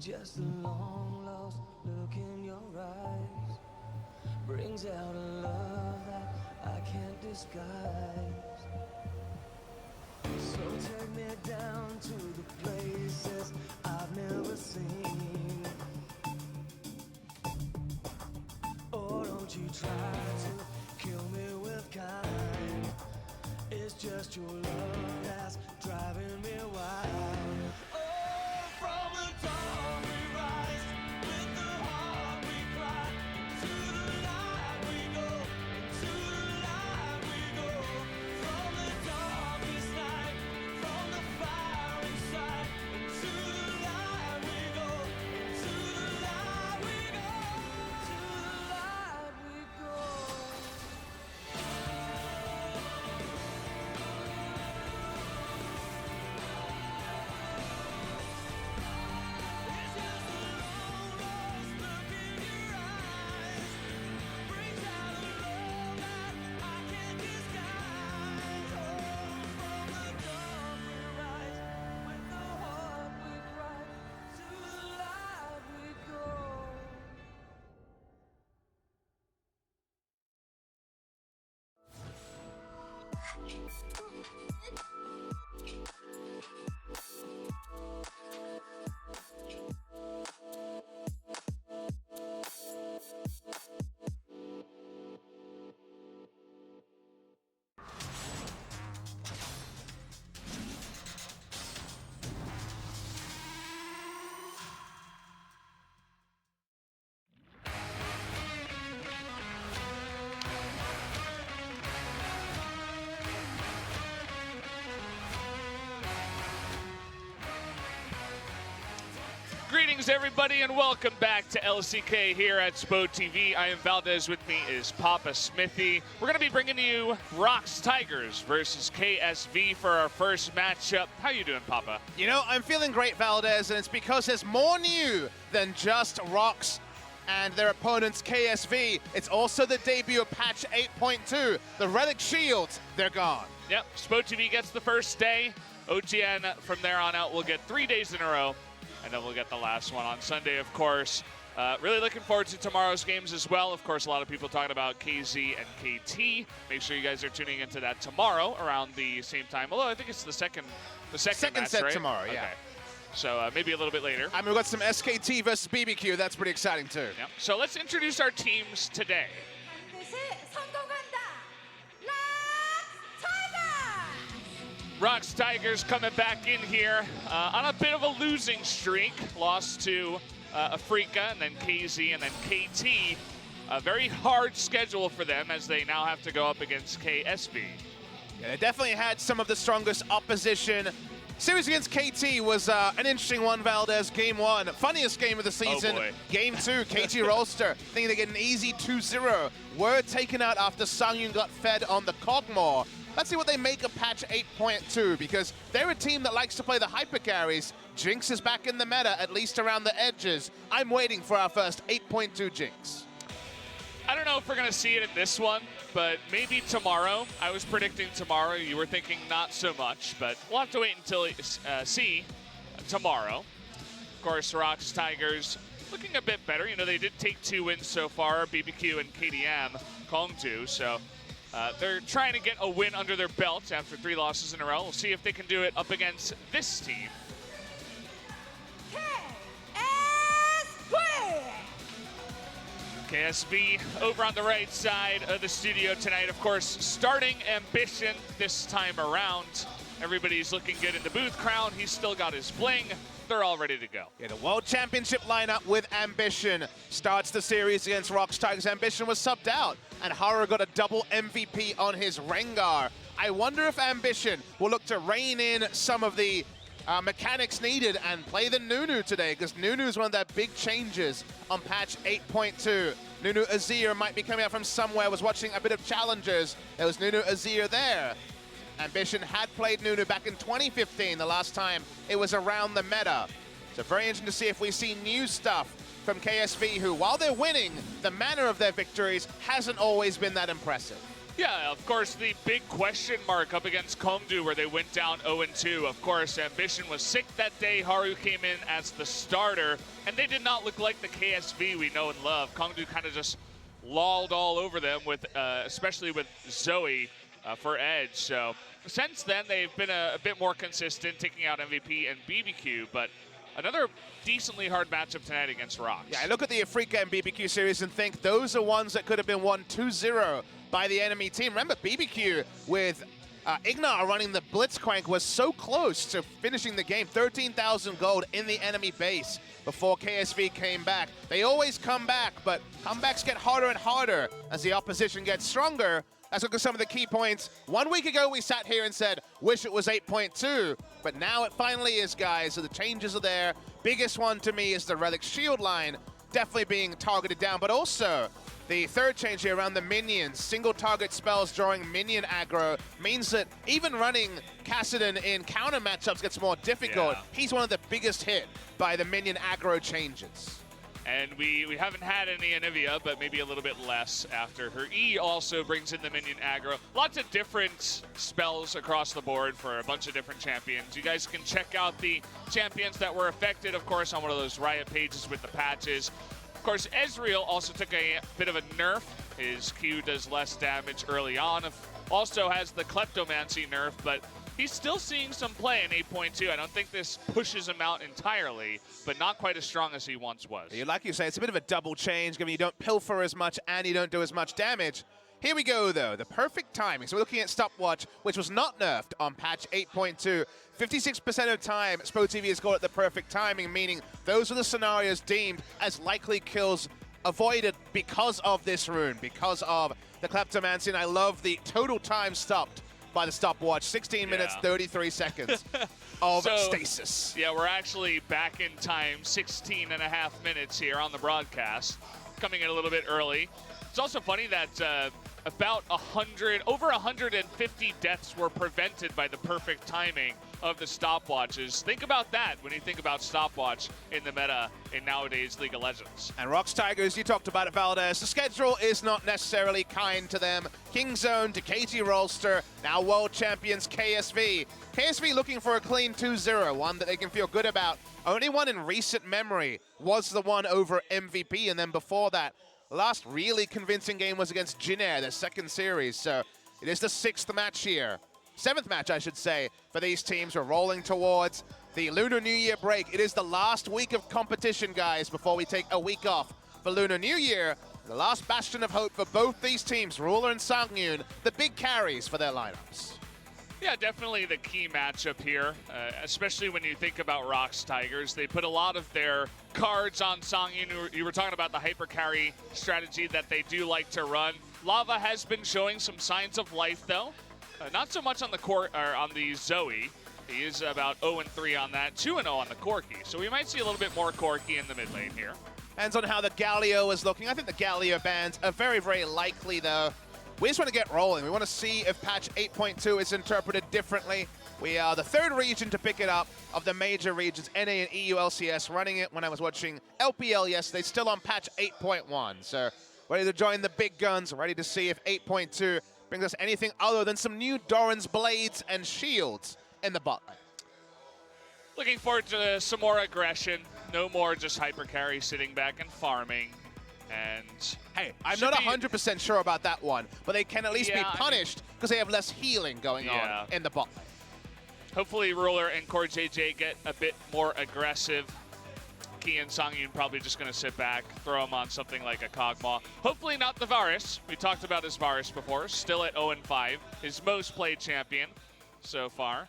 just a long lost look in your eyes. Brings out a love that I can't disguise. So take me down to the places I've never seen. Or don't you try to kill me with kind. It's just your love that's driving me wild. Oh, from the dawn we rise, with the heart we cry. To the light we go, to the light we go. From the darkest night, from the fire inside. To the light we go, to the light we go, to the light we go. It's just a long lost look in your eyes. Brings out a love that I can't disguise. Oh, from the dark we rise, with the heart we cry. To the light we go. Greetings, everybody, and welcome back to LCK here at Spo TV. I am Valdez. With me is Papa Smithy. We're going to be bringing you ROX Tigers versus KSV for our first matchup. How you doing, Papa? You know, I'm feeling great, Valdez, and it's because there's more new than just ROX and their opponents, KSV. It's also the debut of patch 8.2. The Relic Shields, they're gone. Yep, Spo TV gets the first day. OTN from there on out will get 3 days in a row, and then we'll get the last one on Sunday, of course. Really looking forward to tomorrow's games as well. Of course, a lot of people talking about KZ and KT. Make sure you guys are tuning into that tomorrow around the same time. Although I think it's the second match, set right? tomorrow, yeah. Okay. So maybe a little bit later. I mean, we've got some SKT versus BBQ. That's pretty exciting, too. Yep. So let's introduce our teams today. 반드시 성공한다. ROX Tigers. ROX Tigers coming back in here on a bit of a losing streak. Lost to FLICKR and then KZ and then KT. A very hard schedule for them as they now have to go up against KSV. Yeah, they definitely had some of the strongest opposition. Series against KT was an interesting one, Valdez. Game 1, funniest game of the season. Oh boy. Game 2, KT Rolster, thinking they get an easy 2-0. Were taken out after Sangyun got fed on the Cogmore. Let's see what they make of patch 8.2, because they're a team that likes to play the hyper carries. Jinx is back in the meta, at least around the edges. I'm waiting for our first 8.2 Jinx. I don't know if we're going to see it in this one, but maybe tomorrow. I was predicting tomorrow. You were thinking not so much, but we'll have to wait until see tomorrow. Of course, ROX Tigers looking a bit better. You know, they did take 2 wins so far, BBQ and KDM, Kongju, so they're trying to get a win under their belt after 3 losses in a row. We'll see if they can do it up against this team. KSV over on the right side of the studio tonight. Of course, starting Ambition this time around. Everybody's looking good in the booth. Crown, he's still got his bling. They're all ready to go. Yeah, the World Championship lineup with Ambition starts the series against ROX Tigers. Ambition was subbed out, and Haru got a double MVP on his Rengar. I wonder if Ambition will look to rein in some of the mechanics needed and play the Nunu today, because Nunu is one of their big changes on patch 8.2. Nunu Azir might be coming out from somewhere. Was watching a bit of challengers. There was Nunu Azir there. Ambition had played Nunu back in 2015, the last time it was around the meta. So very interesting to see if we see new stuff from KSV, who, while they're winning, the manner of their victories hasn't always been that impressive. Yeah, of course, the big question mark up against Komdu where they went down 0-2. Of course, Ambition was sick that day. Haru came in as the starter, and they did not look like the KSV we know and love. Komdu kind of just lolled all over them, with, especially with Zoe for Edge. So since then, they've been a bit more consistent, taking out MVP and BBQ, but another decently hard matchup tonight against ROX. Yeah, I look at the FLICKR and BBQ series and think those are ones that could have been won 2-0 by the enemy team. Remember, BBQ with Ignar running the Blitzcrank was so close to finishing the game. 13,000 gold in the enemy base before KSV came back. They always come back, but comebacks get harder and harder as the opposition gets stronger. Let's look at some of the key points. 1 week ago, we sat here and said, wish it was 8.2, but now it finally is, guys, so the changes are there. Biggest one to me is the Relic Shield line definitely being targeted down, but also the third change here around the minions. Single target spells drawing minion aggro means that even running Kassadin in counter matchups gets more difficult. Yeah. He's one of the biggest hit by the minion aggro changes. And we haven't had any Anivia, but maybe a little bit less after her E also brings in the minion aggro. Lots of different spells across the board for a bunch of different champions. You guys can check out the champions that were affected, of course, on one of those Riot pages with the patches. Of course, Ezreal also took a bit of a nerf. His Q does less damage early on. Also has the Kleptomancy nerf, but he's still seeing some play in 8.2. I don't think this pushes him out entirely, but not quite as strong as he once was. Like you say, it's a bit of a double change, given you don't pilfer as much and you don't do as much damage. Here we go, though, the perfect timing. So we're looking at Stopwatch, which was not nerfed on patch 8.2. 56% of time, SpoTV has got it the perfect timing, meaning those are the scenarios deemed as likely kills avoided because of this rune, because of the Kleptomancy. And I love the total time stopped by the stopwatch, 16 minutes, 33 seconds of stasis. Yeah, we're actually back in time, 16 and a half minutes here on the broadcast, coming in a little bit early. It's also funny that about over 150 deaths were prevented by the perfect timing of the stopwatches. Think about that when you think about stopwatch in the meta in nowadays League of Legends. And ROX Tigers, you talked about it, Valdez. The schedule is not necessarily kind to them. Kingzone to KG Rolster, now world champions KSV. KSV looking for a clean 2-0, one that they can feel good about. Only one in recent memory was the one over MVP, and then before that, the last really convincing game was against Jinair, their second series. So it is the 6th match here. 7th match, I should say, for these teams. We're rolling towards the Lunar New Year break. It is the last week of competition, guys, before we take a week off for Lunar New Year. The last bastion of hope for both these teams, Ruler and Sangyun, the big carries for their lineups. Yeah, definitely the key matchup here, especially when you think about ROX Tigers. They put a lot of their cards on Sangyun. You were talking about the hyper carry strategy that they do like to run. Lava has been showing some signs of life, though. Not so much on the on the Zoe. He is about 0-3 on that, 2-0 on the Corki. So we might see a little bit more Corki in the mid lane here. Depends on how the Galio is looking. I think the Galio bans are very, very likely, though. We just want to get rolling. We want to see if patch 8.2 is interpreted differently. We are the 3rd region to pick it up of the major regions, NA and EU LCS, running it when I was watching LPL yesterday, still on patch 8.1. So ready to join the big guns, ready to see if 8.2 brings us anything other than some new Doran's blades and shields in the bot lane. Looking forward to some more aggression. No more just hyper carry sitting back and farming. And hey, I'm not 100% sure about that one, but they can at least be punished because they have less healing going on in the bot lane. Hopefully Ruler and Core JJ get a bit more aggressive. Key and Sangyun probably just going to sit back, throw him on something like a Kog'Maw. Hopefully not the Varus. We talked about his Varus before. Still at 0-5. His most played champion so far.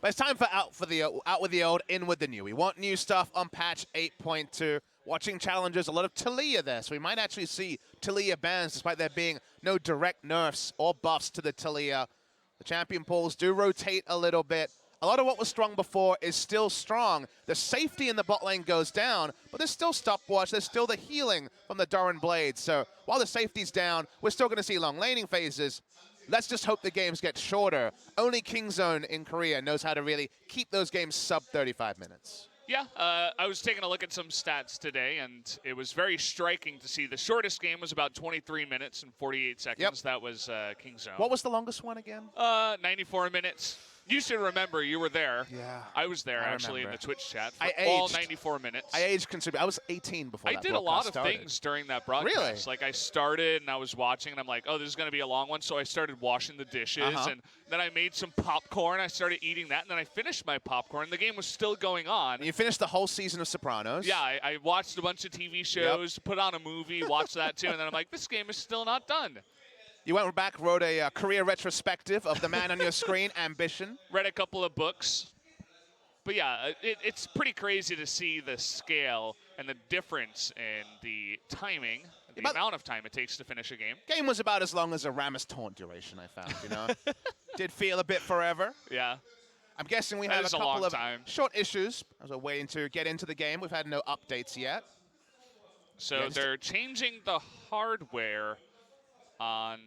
But it's time for out with the old, in with the new. We want new stuff on patch 8.2. Watching challenges, a lot of Taliyah there, so we might actually see Taliyah bans despite there being no direct nerfs or buffs to the Taliyah. The champion pools do rotate a little bit. A lot of what was strong before is still strong. The safety in the bot lane goes down, but there's still stopwatch. There's still the healing from the Doran Blades. So while the safety's down, we're still going to see long laning phases. Let's just hope the games get shorter. Only Kingzone in Korea knows how to really keep those games sub 35 minutes. Yeah, I was taking a look at some stats today, and it was very striking to see the shortest game was about 23 minutes and 48 seconds. Yep. That was King Zone. What was the longest one again? 94 minutes. You should remember, you were there. Yeah. I was there, I actually, remember. in the Twitch chat for I all aged. 94 minutes. I aged considerably. I was 18 before I that did a lot broadcast of started. things during that broadcast. Really? Like, I started, and I was watching, and I'm like, oh, this is going to be a long one, so I started washing the dishes, and then I made some popcorn. I started eating that, and then I finished my popcorn. The game was still going on. And you finished the whole season of Sopranos. Yeah, I watched a bunch of TV shows, put on a movie, watched that too, and then I'm like, this game is still not done. You went back, wrote a career retrospective of the man on your screen, Ambition. Read a couple of books. But yeah, it's pretty crazy to see the scale and the difference in the timing, the amount of time it takes to finish a game. Game was about as long as a Rammus taunt duration, I found, you know? Did feel a bit forever. Yeah. I'm guessing we That have a is a couple long of time. short issues as we're waiting to get into the game. We've had no updates yet. So they're changing the hardware on...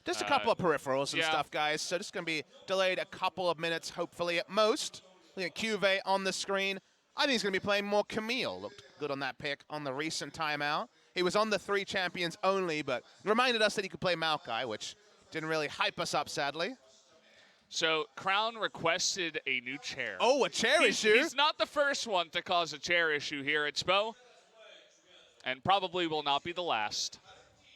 Just a couple of peripherals and yeah. stuff, guys. So this is going to be delayed a couple of minutes, hopefully, at most. Looking at Cuvée on the screen. I think he's going to be playing more Camille. Looked good on that pick on the recent timeout. He was on the 3 champions only, but reminded us that he could play Maokai, which didn't really hype us up, sadly. So Crown requested a new chair. Oh, a chair issue? He's not the first one to cause a chair issue here at SPO, and probably will not be the last.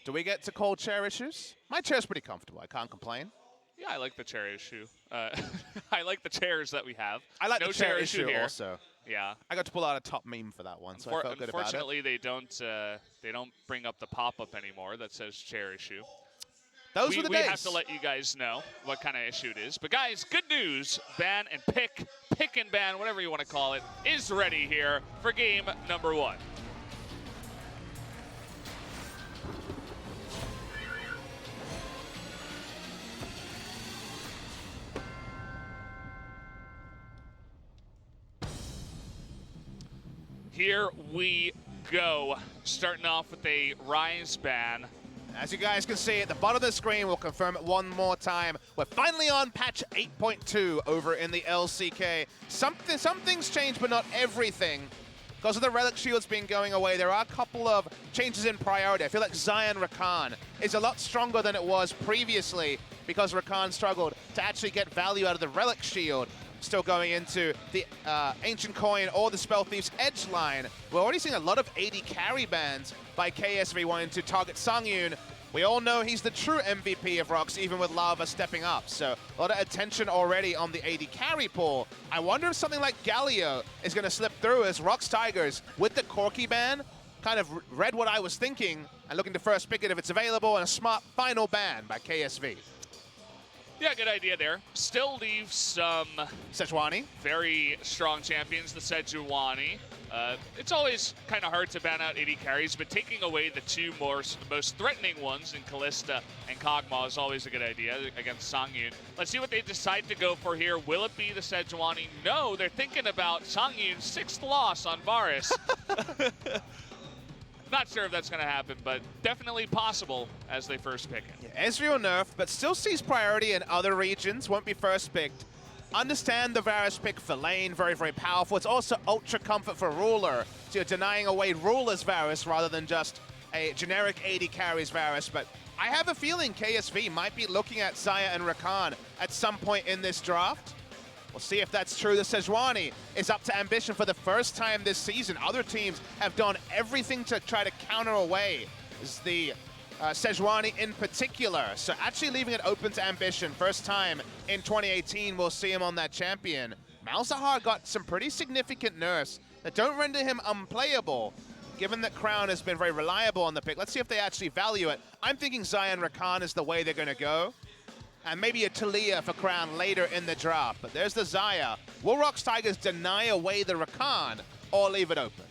Do we get to call chair issues? My chair's pretty comfortable. I can't complain. Yeah, I like the chair issue. I like the chairs that we have. I like no the chair issue issue here. also. Yeah. I got to pull out a top meme for that one, so I felt good about it. Unfortunately, they don't bring up the pop-up anymore that says chair issue. Those were the days. We have to let you guys know what kind of issue it is. But guys, good news. Ban and pick and ban, whatever you want to call it, is ready here for game number 1. Here we go. Starting off with a Rise ban. As you guys can see at the bottom of the screen, we'll confirm it one more time. We're finally on patch 8.2 over in the LCK. Some things changed, but not everything. Because of the Relic Shields being going away, there are a couple of changes in priority. I feel like Zion Rakan is a lot stronger than it was previously because Rakan struggled to actually get value out of the Relic Shield. Still going into the Ancient Coin or the Spell Thief's Edge line. We're already seeing a lot of AD carry bans by KSV wanting to target Songyun. We all know he's the true MVP of ROX, even with Lava stepping up. So a lot of attention already on the AD carry pool. I wonder if something like Galio is going to slip through as ROX Tigers, with the Corki ban, kind of read what I was thinking and looking to first pick it if it's available, and a smart final ban by KSV. Yeah, good idea there. Still leaves some Sejuani. very strong champions, the Sejuani. It's always kind of hard to ban out AD carries, but taking away the two most threatening ones in Kalista and Kog'Maw is always a good idea against Songyun. Let's see what they decide to go for here. Will it be the Sejuani? No, they're thinking about Songyun's 6th loss on Varus. Not sure if that's going to happen, but definitely possible as they first pick it. Yeah, Ezreal nerf, but still sees priority in other regions, won't be first picked. Understand the Varus pick for lane, very, very powerful. It's also ultra comfort for Ruler, so you're denying away Ruler's Varus rather than just a generic AD carries Varus. But I have a feeling KSV might be looking at Xayah and Rakan at some point in this draft. We'll see if that's true. The Sejuani is up to Ambition for the first time this season. Other teams have done everything to try to counter away the Sejuani in particular. So actually leaving it open to Ambition. First time in 2018 we'll see him on that champion. Malzahar got some pretty significant nerfs that don't render him unplayable, given that Crown has been very reliable on the pick. Let's see if they actually value it. I'm thinking Zion Rakan is the way they're going to go. And maybe a Talia for Crown later in the draft. But there's the Xayah. Will ROX Tigers deny away the Rakan or leave it open?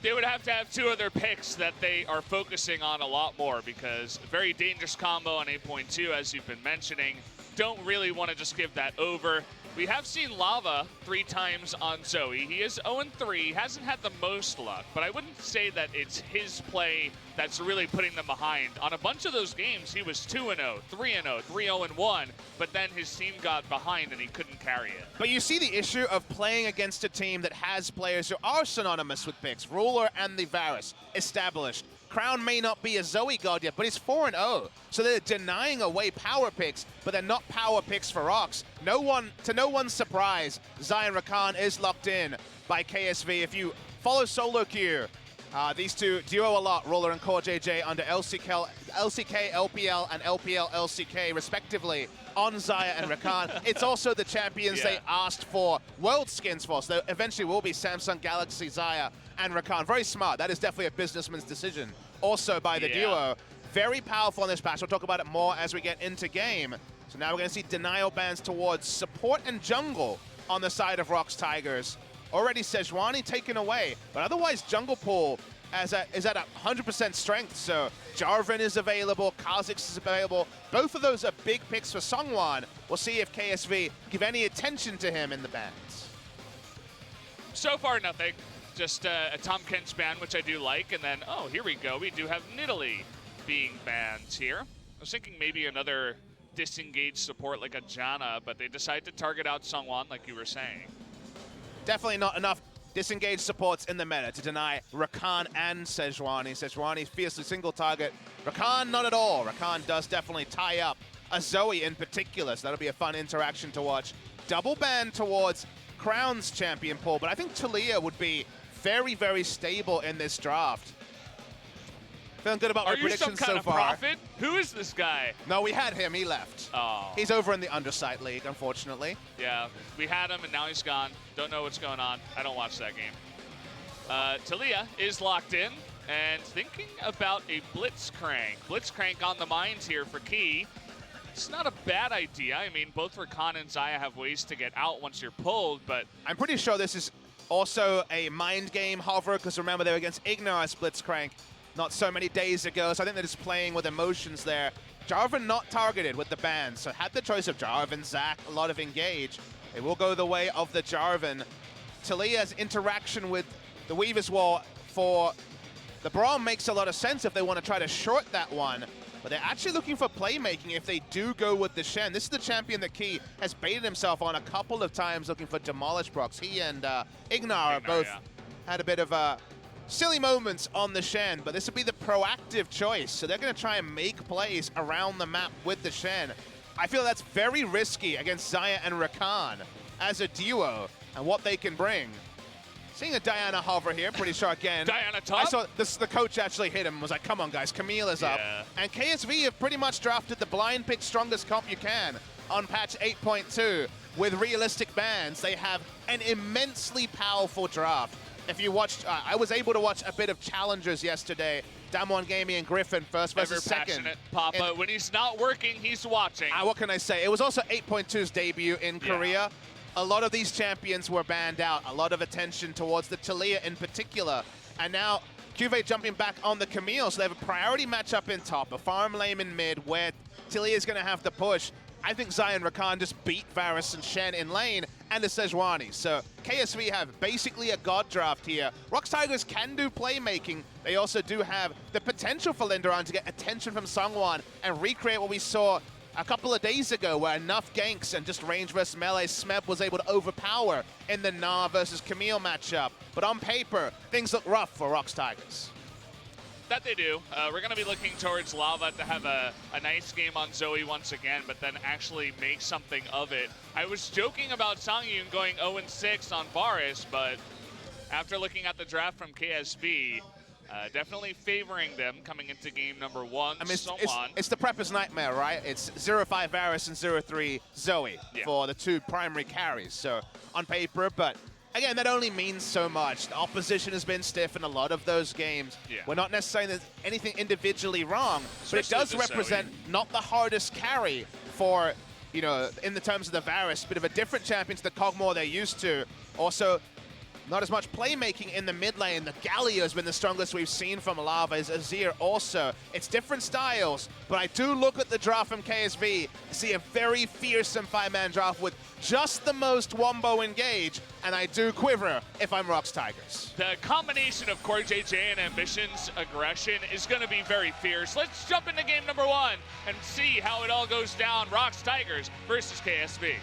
They would have to have 2 other picks that they are focusing on a lot more, because a very dangerous combo on 8.2, as you've been mentioning. Don't really want to just give that over. We have seen Lava 3 times on Zoe. He is 0-3, hasn't had the most luck, but I wouldn't say that it's his play that's really putting them behind. On a bunch of those games, he was 2-0, 3-0, 3-0-1, but then his team got behind and he couldn't carry it. But you see the issue of playing against a team that has players who are synonymous with picks. Ruler and the Varus, established. Crown may not be a Zoe god yet, but he's 4-0. So they're denying away power picks, but they're not power picks for ROX. To no one's surprise, Zion Rakan is locked in by KSV. If you follow solo queue, these two duo a lot, Ruler and Core JJ under LCK LPL and LPL LCK respectively on Zaya and Rakan. It's also the champions they asked for world skins for, so there eventually will be Samsung Galaxy Zaya and Rakan. Very smart. That is definitely a businessman's decision. Also by the duo. Very powerful in this patch. We'll talk about it more as we get into game. So now we're going to see denial bans towards support and jungle on the side of ROX Tigers. Already Sejuani taken away, but otherwise jungle pool is at 100% strength. So Jarvan is available, Kha'Zix is available. Both of those are big picks for Seonghwan. We'll see if KSV give any attention to him in the bans. So far, nothing. Just a Tom Kench ban, which I do like, and then, oh, here we go. We do have Nidalee being banned here. I was thinking maybe another disengaged support like a Janna, but they decide to target out Seonghwan, like you were saying. Definitely not enough disengaged supports in the meta to deny Rakan and Sejuani. Sejuani fiercely single target. Rakan, not at all. Rakan does definitely tie up a Zoe in particular, so that'll be a fun interaction to watch. Double ban towards Crown's champion pool, but I think Talia would be very, very stable in this draft. Feeling good about my predictions so far. Are you some kind of prophet? Who is this guy? No, we had him. He left. Oh. He's over in the Underside League, unfortunately. Yeah, we had him, and now he's gone. Don't know what's going on. I don't watch that game. Talia is locked in and thinking about a Blitzcrank. Blitzcrank on the minds here for Key. It's not a bad idea. I mean, both Rakan and Zaya have ways to get out once you're pulled, but... I'm pretty sure this is also a mind game hover, because remember, they were against Ignor's Blitzcrank not so many days ago, so I think they're just playing with emotions there. Jarvan not targeted with the ban, so had the choice of Jarvan, Zac, a lot of engage. It will go the way of the Jarvan. Talia's interaction with the Weaver's Wall for the Braum makes a lot of sense if they want to try to short that one. But they're actually looking for playmaking if they do go with the Shen. This is the champion that Key has baited himself on a couple of times looking for Demolish Procs. He and Ignar both had a bit of silly moments on the Shen, but this would be the proactive choice. So they're going to try and make plays around the map with the Shen. I feel that's very risky against Zaya and Rakan as a duo and what they can bring. Seeing a Diana hover here, pretty sure again. Diana top? I saw this, the coach actually hit him and was like, come on guys, Camille is up. And KSV have pretty much drafted the blind pick strongest comp you can on patch 8.2. With realistic bans, they have an immensely powerful draft. If you watched, I was able to watch a bit of challengers yesterday. Damwon Gaming and Griffin first versus second. Papa. When he's not working, he's watching. What can I say? It was also 8.2's debut in Korea. A lot of these champions were banned out. A lot of attention towards the Talia in particular. And now Cuvée jumping back on the Camille, so they have a priority matchup in top, a farm lane in mid where Talia is going to have to push. I think Zion Rakan just beat Varus and Shen in lane and the Sejuani. So KSV have basically a god draft here. ROX Tigers can do playmaking. They also do have the potential for Lindaron to get attention from Seonghwan and recreate what we saw a couple of days ago, where enough ganks and just range versus melee, Smeb was able to overpower in the Na versus Camille matchup. But on paper, things look rough for ROX Tigers. That they do. We're going to be looking towards Lava to have a nice game on Zoe once again, but then actually make something of it. I was joking about Songyun going 0-6 on Varus, but after looking at the draft from KSV, definitely favoring them coming into game number 1. I mean, it's the prepper's nightmare, right? It's 0-5 Varus and 0-3 Zoe for the two primary carries. So on paper, but again, that only means so much. The opposition has been stiff in a lot of those games. We're not necessarily saying there's anything individually wrong, but it does represent not the hardest carry for, you know, in the terms of the Varus, bit of a different champion to the Kog'Maw they're used to. Also, Not as much playmaking in the mid lane. The Galio has been the strongest we've seen from Lava. Is Azir also. It's different styles, but I do look at the draft from KSV, see a very fearsome 5-man draft with just the most wombo engage, and I do quiver if I'm ROX Tigers. The combination of Core JJ and Ambition's aggression is going to be very fierce. Let's jump into game number 1 and see how it all goes down. ROX Tigers versus KSV.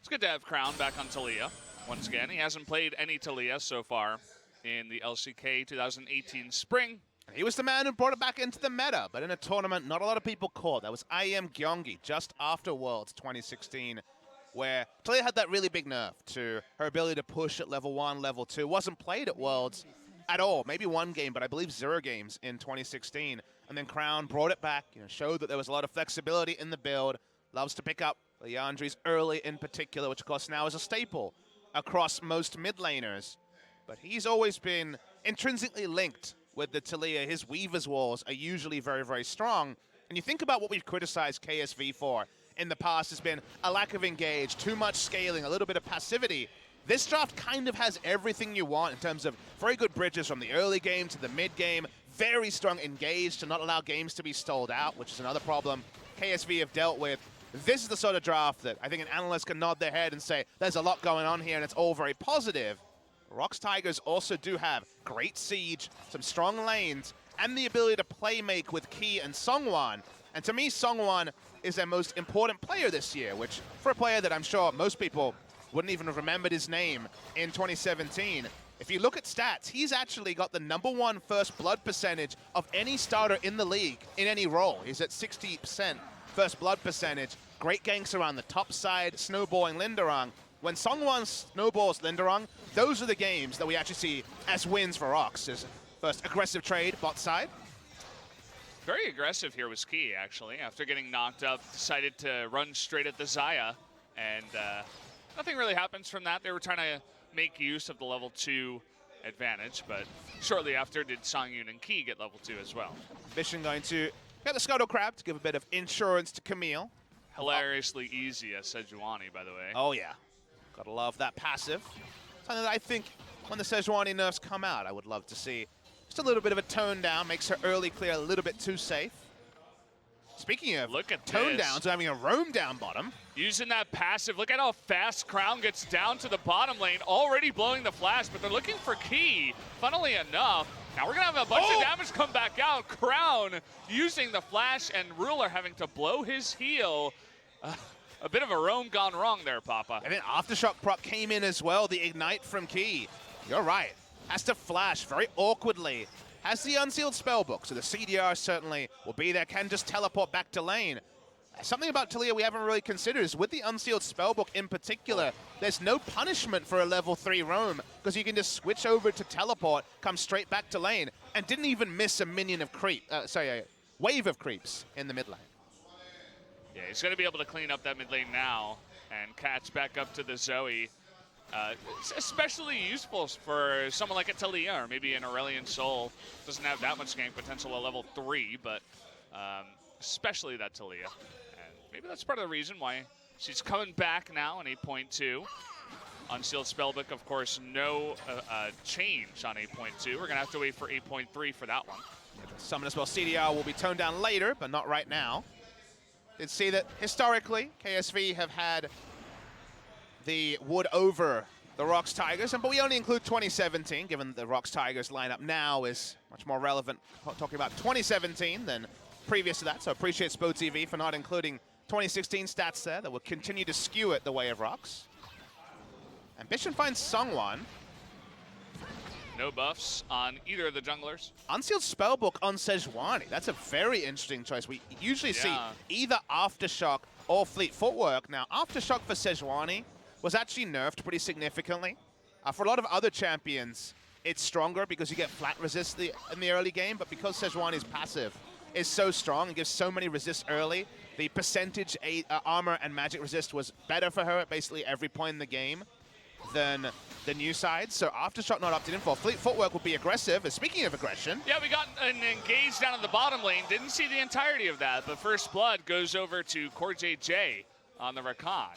It's good to have Crown back on Taliyah once again. He hasn't played any Taliyah so far in the LCK 2018 spring. He was the man who brought it back into the meta, but in a tournament not a lot of people caught. That was IM Gyeonggi just after Worlds 2016, where Taliyah had that really big nerf to her ability to push at level 1, level 2. Wasn't played at Worlds at all. Maybe one game, but I believe 0 games in 2016. And then Crown brought it back, showed that there was a lot of flexibility in the build. Loves to pick up Leandri's early in particular, which of course now is a staple across most mid laners. But he's always been intrinsically linked with the Taliyah. His Weaver's walls are usually very, very strong. And you think about what we've criticized KSV for in the past has been a lack of engage, too much scaling, a little bit of passivity. This draft kind of has everything you want in terms of very good bridges from the early game to the mid game, very strong engage to not allow games to be stalled out, which is another problem KSV have dealt with. This is the sort of draft that I think an analyst can nod their head and say, there's a lot going on here and it's all very positive. ROX Tigers also do have great siege, some strong lanes, and the ability to play make with Key and Songwon. And to me, Songwon is their most important player this year, which for a player that I'm sure most people wouldn't even have remembered his name in 2017. If you look at stats, he's actually got the #1 first blood percentage of any starter in the league in any role. He's at 60%. First blood percentage, great ganks around the top side, snowballing Linderong. When Songwon snowballs Linderong, those are the games that we actually see as wins for ROX. His first aggressive trade, bot side. Very aggressive here was Key, actually. After getting knocked up, decided to run straight at the Xayah, and nothing really happens from that. They were trying to make use of the level 2 advantage, but shortly after did Songyun and Key get level 2 as well. Ambition going to get the Scuttle Crab to give a bit of insurance to Camille. Hilariously easy as Sejuani, by the way. Oh, yeah. Gotta love that passive. Something that I think when the Sejuani nerfs come out, I would love to see. Just a little bit of a tone down, makes her early clear a little bit too safe. Speaking of look at tone this. downs, having a roam down bottom. Using that passive, look at how fast Crown gets down to the bottom lane, already blowing the flash, but they're looking for Key, funnily enough. Now we're gonna have a bunch of damage come back out. Crown using the flash and Ruler having to blow his heal. A bit of a roam gone wrong there, Papa. And then Aftershock proc came in as well, the ignite from Key. You're right, has to flash very awkwardly. Has the unsealed spellbook, so the CDR certainly will be there, can just teleport back to lane. Something about Taliyah we haven't really considered is with the unsealed spellbook in particular, there's no punishment for a level 3 roam because you can just switch over to teleport, come straight back to lane, and didn't even miss a minion of wave of creeps in the mid lane. Yeah, he's going to be able to clean up that mid lane now and catch back up to the Zoe. It's especially useful for someone like a Taliyah or maybe an Aurelion Sol. Doesn't have that much gank potential at level 3, but especially that Taliyah. And maybe that's part of the reason why she's coming back now on 8.2. Unsealed Spellbook, of course, no change on 8.2. We're going to have to wait for 8.3 for that one. Summon spell CDR will be toned down later, but not right now. Did see that historically, KSV have had the wood over the ROX Tigers, but we only include 2017, given the ROX Tigers lineup now is much more relevant talking about 2017 than previous to that, so appreciate SpoTV for not including 2016 stats there that will continue to skew it the way of ROX. Ambition finds Songwon. No buffs on either of the junglers. Unsealed Spellbook on Sejuani. That's a very interesting choice. We usually see either Aftershock or Fleet Footwork. Now, Aftershock for Sejuani was actually nerfed pretty significantly. For a lot of other champions, it's stronger because you get flat resist in the early game, but because Sejuani's passive is so strong and gives so many resists early, the percentage armor and magic resist was better for her at basically every point in the game. than the new side. So Aftershock not opted in for. Fleet Footwork will be aggressive. And speaking of aggression. Yeah, we got an engage down in the bottom lane. Didn't see the entirety of that, but first blood goes over to KSV on the Rakan.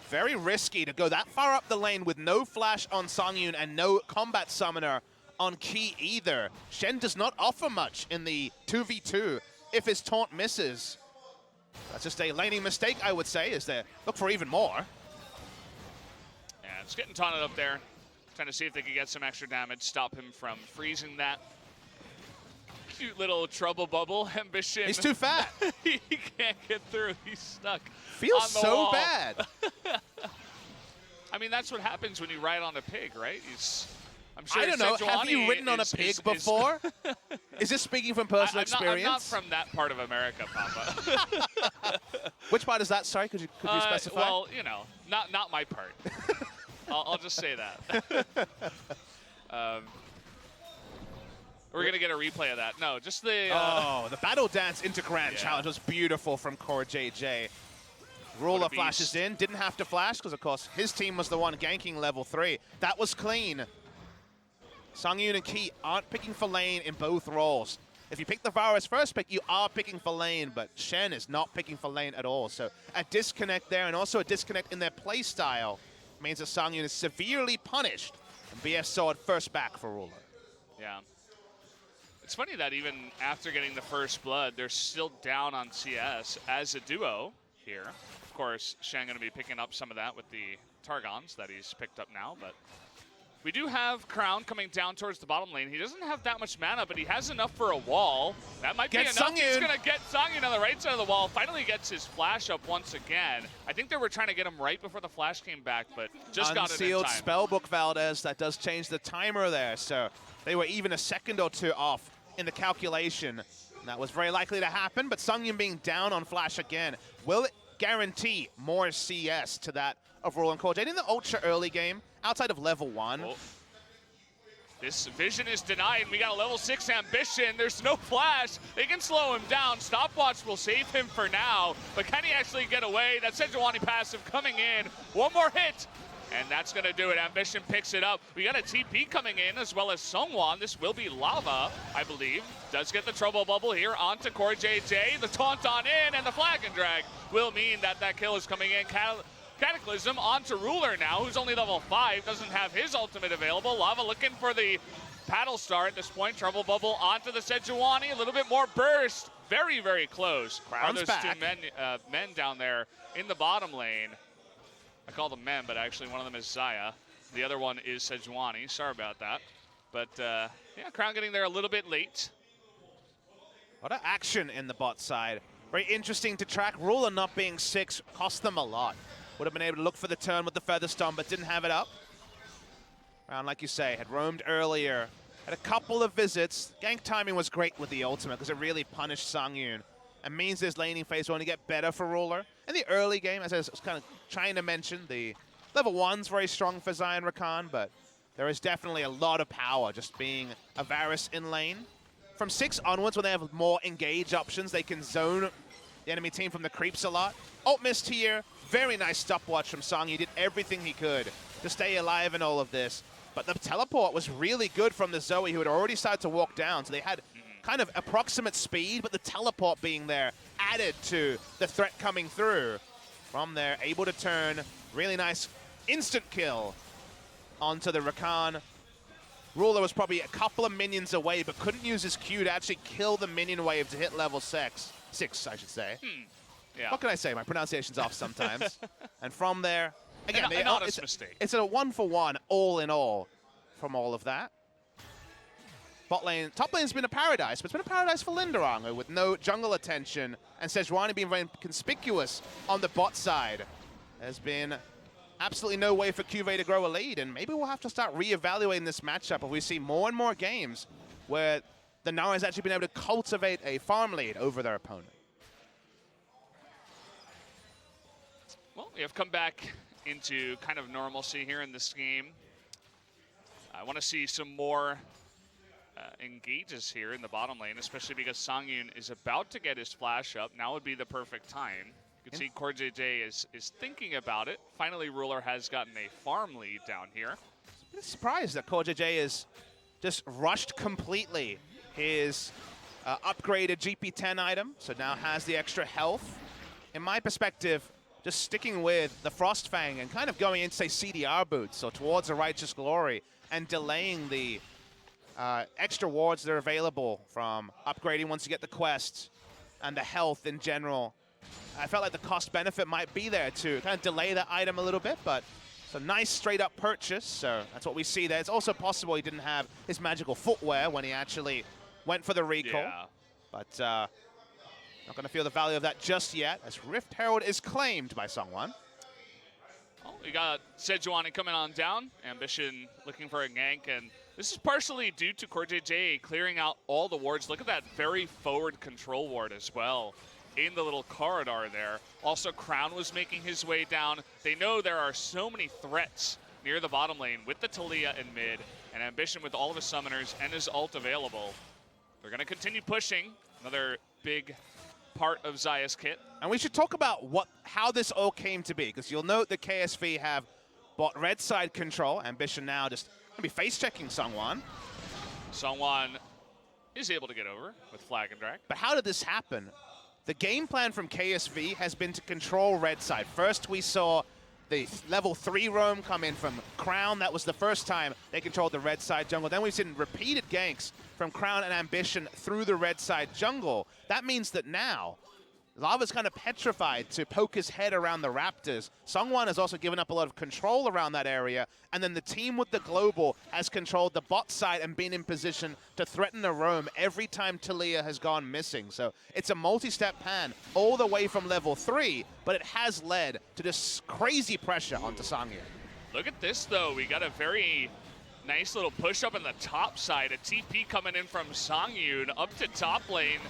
Very risky to go that far up the lane with no flash on Songyun and no combat summoner on Key either. Shen does not offer much in the 2v2 if his taunt misses. That's just a laning mistake, I would say, is there look for even more. Yeah, it's getting taunted up there. Trying to see if they could get some extra damage, stop him from freezing that cute little trouble bubble. Ambition. He's too fat. He can't get through. He's stuck. Feels on the so wall. bad. I mean, that's what happens when you ride on a pig, right? I'm sure I don't know. Have Sejuani you ridden on a pig before? Is this speaking from personal experience? I'm not from that part of America, Papa. Which part is that? Sorry, could you specify? Well, you know, not my part. I'll just say that. We're going to get a replay of that. No, just the... the Battle Dance into Grand Challenge was beautiful from KSV. Ruler flashes in. Didn't have to flash because, of course, his team was the one ganking level 3. That was clean. Songyun and Key aren't picking for lane in both roles. If you pick the Varus first pick, you are picking for lane, but Shen is not picking for lane at all. So a disconnect there and also a disconnect in their play style means that Songyun is severely punished. And BS Sword first back for Ruler. Yeah. It's funny that even after getting the first blood, they're still down on CS as a duo here. Of course, Shen going to be picking up some of that with the Targons that he's picked up now, but we do have Crown coming down towards the bottom lane. He doesn't have that much mana, but he has enough for a wall. That might be enough. He's going to get Songyun on the right side of the wall. Finally gets his flash up once again. I think they were trying to get him right before the flash came back, but just got it in time. Unsealed Spellbook Valdez. That does change the timer there. So they were even a second or two off in the calculation. That was very likely to happen, but Songyun being down on flash again. Will it guarantee more CS to that of Roland and KSV in the ultra early game outside of level 1? Oh. This vision is denied. We got a level 6 ambition. There's no flash. They can slow him down. Stopwatch will save him for now, but can he actually get away? That Sejuani passive coming in. One more hit, and that's going to do it. Ambition picks it up. We got a TP coming in as well as Sungwon. This will be Lava, I believe. Does get the trouble bubble here onto KSV. The taunt on in, and the flag and drag will mean that that kill is coming in. Cataclysm onto Ruler now, who's only level 5, doesn't have his ultimate available. Lava looking for the paddle star at this point. Trouble bubble onto the Sejuani, a little bit more burst. Very, very close. Crown's Those back. two men down there in the bottom lane. I call them men, but actually one of them is Zaya. The other one is Sejuani. Sorry about that. But yeah, Crown getting there a little bit late. A lot of action in the bot side. Very interesting to track. Ruler not being 6 cost them a lot. Would have been able to look for the turn with the Feather Storm, but didn't have it up. Crown, like you say, had roamed earlier. Had a couple of visits. Gank timing was great with the ultimate because it really punished Songyun. And means this laning phase will only get better for Ruler. In the early game, as I was kind of trying to mention, the level 1's very strong for Zion Rakan, but there is definitely a lot of power just being a Varus in lane. From 6 onwards, when they have more engage options, they can zone the enemy team from the creeps a lot. Ult missed here. Very nice stopwatch from Song. He did everything he could to stay alive in all of this. But the teleport was really good from the Zoe, who had already started to walk down. So they had kind of approximate speed, but the teleport being there added to the threat coming through. From there, able to turn. Really nice instant kill onto the Rakan. Ruler was probably a couple of minions away, but couldn't use his Q to actually kill the minion wave to hit level 6. 6, I should say. Yeah. What can I say? My pronunciation's off sometimes. And from there, again, an honest mistake. It's a 1-for-1 all in all from all of that. Bot lane, top lane's been a paradise, but it's been a paradise for Linderang with no jungle attention, and Sejuani being very conspicuous on the bot side. There's been absolutely no way for QV to grow a lead, and maybe we'll have to start reevaluating this matchup if we see more and more games where the Nara has actually been able to cultivate a farm lead over their opponent. Well, we have come back into kind of normalcy here in this game. I want to see some more engages here in the bottom lane, especially because Songyun is about to get his flash up. Now would be the perfect time, You can see CoreJJ is thinking about it. Finally, Ruler has gotten a farm lead down here. I'm surprised that CoreJJ is just rushed completely his upgraded GP10 item, so now has the extra health. In my perspective, just sticking with the Frostfang and kind of going into, say, CDR boots, so towards a Righteous Glory, and delaying the extra wards that are available from upgrading once you get the quest and the health in general. I felt like the cost benefit might be there to kind of delay that item a little bit, but it's a nice straight up purchase, so that's what we see there. It's also possible he didn't have his magical footwear when he actually went for the recall, but not going to feel the value of that just yet, as Rift Herald is claimed by someone. Oh, we got Sejuani coming on down. Ambition looking for a gank, and this is partially due to CoreJJ clearing out all the wards. Look at that very forward control ward as well in the little corridor there. Also, Crown was making his way down. They know there are so many threats near the bottom lane with the Taliyah in mid, and Ambition with all of his summoners and his ult available. They're going to continue pushing. Another big part of Zaya's kit. And we should talk about how this all came to be, because you'll note that KSV have bought red side control. Ambition now just going to be face-checking Sungwon. Sungwon is able to get over with flag and drag. But how did this happen? The game plan from KSV has been to control red side. First we saw the level 3 roam come in from Crown. That was the first time they controlled the red side jungle. Then we've seen repeated ganks from Crown and Ambition through the red side jungle. That means that now Lava's kind of petrified to poke his head around the Raptors. Sungwon has also given up a lot of control around that area, and then the team with the global has controlled the bot side and been in position to threaten a roam every time Taliyah has gone missing. So it's a multi-step pan all the way from level 3, but it has led to this crazy pressure onto Sangye. Look at this, though. We got a very nice little push up in the top side. A TP coming in from Songyun up to top lane.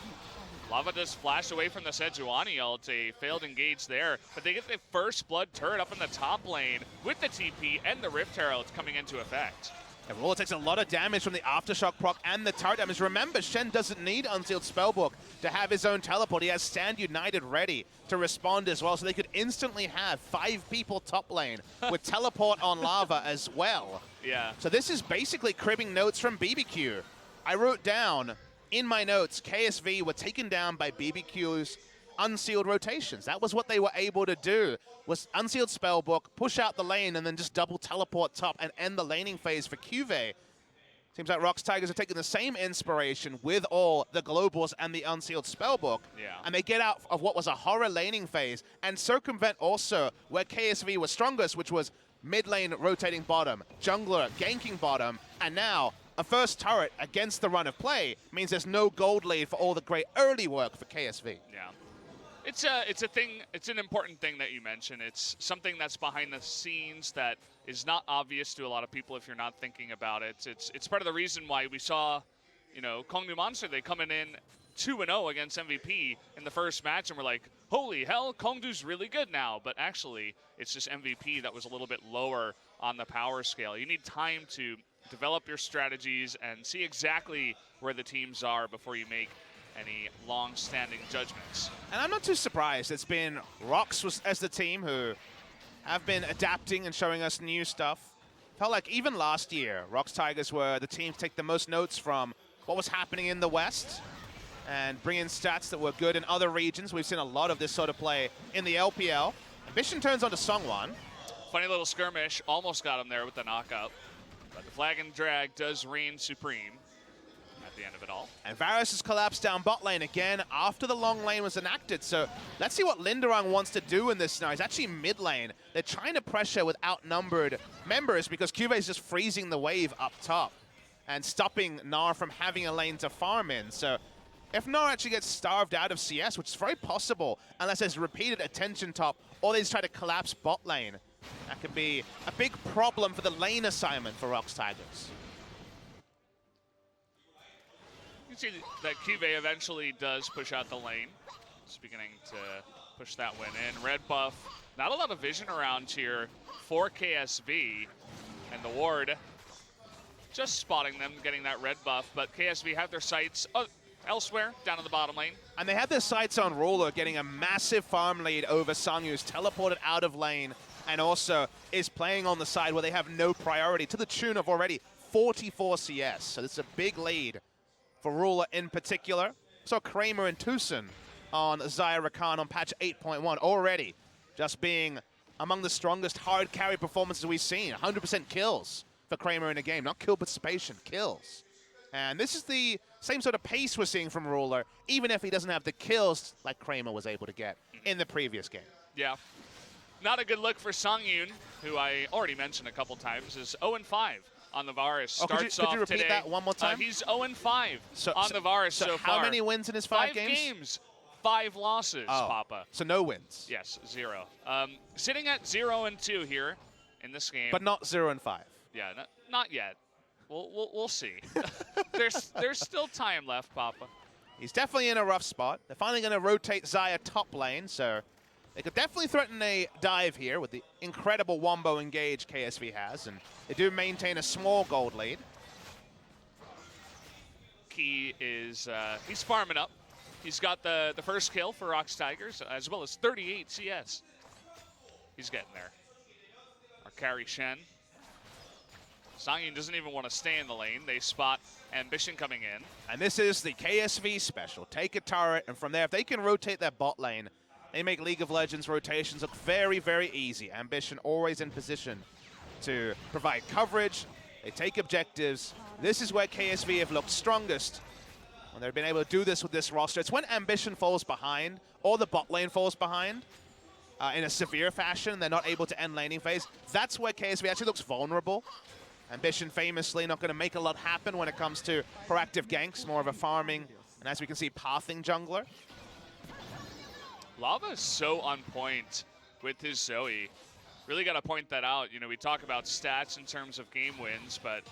Lava does flash away from the Sejuani ult, a failed engage there, but they get the first blood turret up in the top lane with the TP and the Rift Herald coming into effect. And Ruler takes a lot of damage from the Aftershock proc and the turret damage. Remember, Shen doesn't need Unsealed Spellbook to have his own teleport. He has Stand United ready to respond as well, so they could instantly have 5 people top lane with teleport on Lava as well. Yeah. So this is basically cribbing notes from BBQ. I wrote down in my notes, KSV were taken down by BBQ's unsealed rotations. That was what they were able to do, was unsealed spellbook, push out the lane, and then just double teleport top and end the laning phase for QV. Seems like ROX Tigers are taking the same inspiration with all the globals and the unsealed spellbook. Yeah. And they get out of what was a horror laning phase and circumvent also where KSV was strongest, which was mid lane rotating bottom, jungler ganking bottom, and now a first turret against the run of play means there's no gold lead for all the great early work for KSV. Yeah. It's a thing, it's an important thing that you mentioned. It's something that's behind the scenes that is not obvious to a lot of people if you're not thinking about it. It's part of the reason why we saw, you know, Kongnu Monster, they coming in 2-0 against MVP in the first match, and we're like, holy hell, Kongdu's really good now. But actually, it's just MVP that was a little bit lower on the power scale. You need time to develop your strategies and see exactly where the teams are before you make any long-standing judgments. And I'm not too surprised. It's been ROX as the team who have been adapting and showing us new stuff. Felt like even last year, ROX Tigers were the team to take the most notes from what was happening in the West and bring in stats that were good in other regions. We've seen a lot of this sort of play in the LPL. Ambition turns onto Sungwon. Funny little skirmish, almost got him there with the knockout. But the flag and drag does reign supreme at the end of it all. And Varus has collapsed down bot lane again after the long lane was enacted. So let's see what Linderung wants to do in this scenario. He's actually mid lane. They're trying to pressure with outnumbered members because QV is just freezing the wave up top and stopping Gnar from having a lane to farm in. So if Gnar actually gets starved out of CS, which is very possible unless there's repeated attention top, or they just try to collapse bot lane, that could be a big problem for the lane assignment for ROX Tigers. You can see that QV eventually does push out the lane. It's beginning to push that win in. Red buff, not a lot of vision around here for KSV. And the ward just spotting them, getting that red buff. But KSV have their sights elsewhere, down in the bottom lane. And they had their sights on Ruler getting a massive farm lead over Sangyu, who's teleported out of lane and also is playing on the side where they have no priority to the tune of already 44 CS. So this is a big lead for Ruler in particular. So Kramer and Tucson on Zaya Rakan on patch 8.1 already just being among the strongest hard carry performances we've seen. 100% kills for Kramer in a game. Not kill participation, kills. And this is the same sort of pace we're seeing from Ruler, even if he doesn't have the kills like Kramer was able to get in the previous game. Yeah. Not a good look for Songyun, who I already mentioned a couple times, is 0-5 on the Varus. Starts could you repeat today. that one more time? He's 0-5 on the Varus so far. How many wins in his 5 games? 5 games. 5 losses, Papa. So no wins. Yes, 0. Sitting at 0-2 here in this game. But not 0-5. Yeah, not yet. We'll see. there's still time left, Papa. He's definitely in a rough spot. They're finally going to rotate Zaya top lane, so they could definitely threaten a dive here with the incredible wombo engage KSV has, and they do maintain a small gold lead. Key is he's farming up. He's got the first kill for ROX Tigers, as well as 38 CS. He's getting there. Our carry Shen. Songyun doesn't even want to stay in the lane. They spot Ambition coming in. And this is the KSV special. Take a turret, and from there, if they can rotate that bot lane, they make League of Legends rotations look very, very easy. Ambition always in position to provide coverage. They take objectives. This is where KSV have looked strongest when they've been able to do this with this roster. It's when Ambition falls behind or the bot lane falls behind in a severe fashion. They're not able to end laning phase. That's where KSV actually looks vulnerable. Ambition famously not going to make a lot happen when it comes to proactive ganks, more of a farming, and as we can see, pathing jungler. Lava is so on point with his Zoe. Really got to point that out. You know, we talk about stats in terms of game wins, but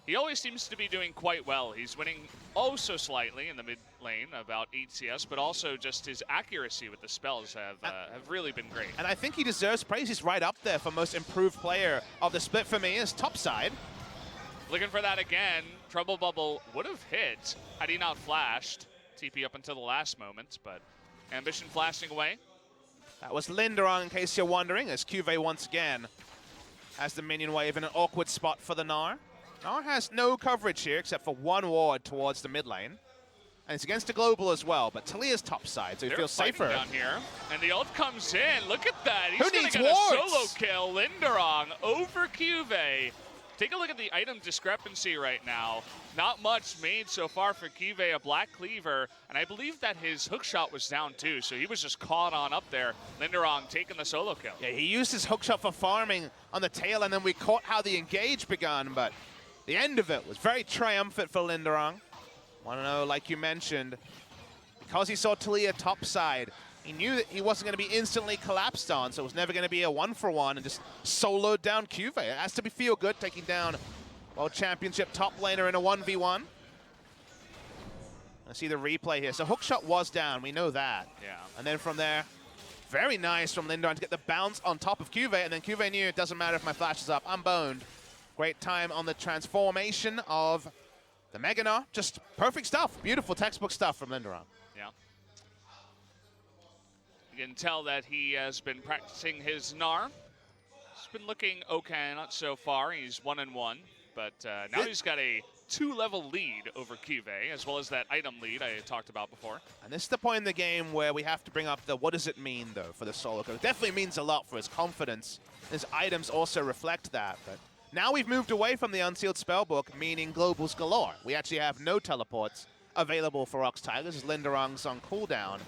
he always seems to be doing quite well. He's winning oh so slightly in the mid lane, about 8 CS, but also just his accuracy with the spells have really been great. And I think he deserves praise. He's right up there for most improved player of the split for me is topside. Looking for that again. Trouble Bubble would have hit had he not flashed. TP up until the last moment, but Ambition flashing away. That was Linderong, in case you're wondering, as Cuvée once again has the minion wave in an awkward spot for the Gnar. Gnar has no coverage here except for one ward towards the mid lane. And it's against the global as well, but Talia's topside, so he feels safer. Down here, and the ult comes in. Look at that. He's Who going needs to get wards? a solo kill. Linderong over Cuvée. Take a look at the item discrepancy right now. Not much made so far for Cuvée, a black cleaver, and I believe that his hookshot was down too, so he was just caught on up there. Linderong taking the solo kill. Yeah, he used his hookshot for farming on the tail, and then we caught how the engage begun, but the end of it was very triumphant for Linderong. Want to know, like you mentioned, because he saw Talia topside, he knew that he wasn't going to be instantly collapsed on, so it was never going to be a 1-for-1 and just soloed down Cuvée. It has to be feel good taking down World Championship top laner in a 1v1. I see the replay here. So hookshot was down, we know that. Yeah. And then from there, very nice from Linderong to get the bounce on top of Cuvée, and then Cuvée knew it doesn't matter if my flash is up, I'm boned. Great time on the transformation of the Mega Gnar. Just perfect stuff. Beautiful textbook stuff from Linderong. Yeah. You can tell that he has been practicing his Gnar. He's been looking okay, not so far. He's 1-1, but now he's got a 2-level lead over Cuvée, as well as that item lead I talked about before. And this is the point in the game where we have to bring up the what does it mean, though, for the solo kill. It definitely means a lot for his confidence. His items also reflect that, but now we've moved away from the unsealed spellbook, meaning globals galore. We actually have no teleports available for ROX Tigers as Linderong's on cooldown.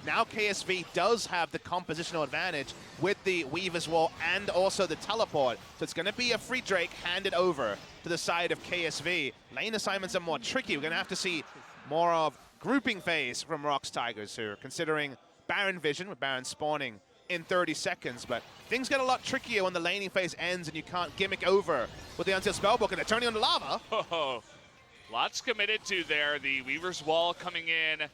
Now KSV does have the compositional advantage with the Weaver's Wall and also the teleport. So it's going to be a free Drake handed over to the side of KSV. Lane assignments are more tricky. We're going to have to see more of grouping phase from ROX Tigers, who are considering Baron Vision, with Baron spawning in 30 seconds. But things get a lot trickier when the laning phase ends and you can't gimmick over with the unsealed spellbook, and they're turning on the lava. Oh, lots committed to there. The Weaver's Wall coming in.